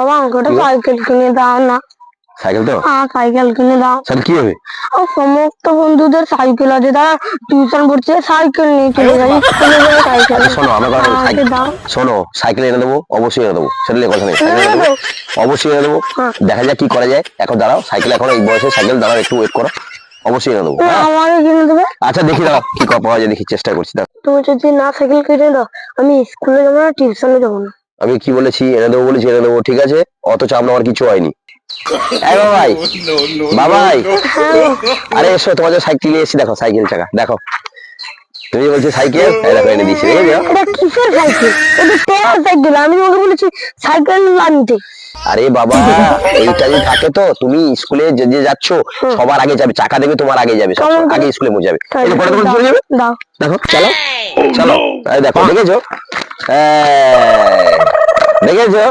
বাবা আমাকে একটা সাইকেল কিনে দাও না। সাইকেল তো? হ্যাঁ সাইকেল কিনে দাও। সাইকেল কি হবে? সমস্ত বন্ধুদের সাইকেল আছে, তারা টিউশন পড়ছে সাইকেল নিয়ে চলে যায়, স্কুলে যায় সাইকেল। আচ্ছা শোনো, আমার কথা শোনো, সাইকেল এনে দেবো, অবশ্যই এনে দেবো, সেটা নিয়ে কথা নেই, সাইকেল এনে দেবো, অবশ্যই এনে দেবো। দেখা যাক কি করা যায়। এখন দাঁড়াও, সাইকেল এখন এই বয়সে সাইকেল, দাঁড়াও একটু ওয়েট করো, অবশ্যই এনে দেবো। আমাকে কিনে দেবে? আচ্ছা দেখি, দাঁড়াও কি পাওয়া যায়, দেখি চেষ্টা করছি। দাঁড়াও, তুমি যদি না সাইকেল কিনে দাও আমি স্কুলে যাবো না, টিউশনে যাবো না। আমি কি বলেছি? এনে দেবো বলেছি, এনে দেবো, ঠিক আছে? অথচ আমরা আমার কিছু হয়নি। বাবাই, বাবাই, আরে এসো, তোমার সাইকেল নিয়ে এসেছি, দেখো সাইকেল চাকা দেখো। তুমি বলছো সাইকেল, দেখো এনে দিয়েছি, দেখেছো? এটা কিসের সাইকেল? এটা তেরার সাইকেল, আমি তোমাকে বলেছি সাইকেল আনতে। আরে বাবা, এইটা যদি থাকে তো তুমি স্কুলে যে যে যাচ্ছ সবার আগে যাবে, চাকা দেবে তোমার আগে যাবে, আগে স্কুলে পৌঁছে যাবে। চলে যাবে, দেখো, চলো চলো, দেখো, দেখেছো, দেখেছো?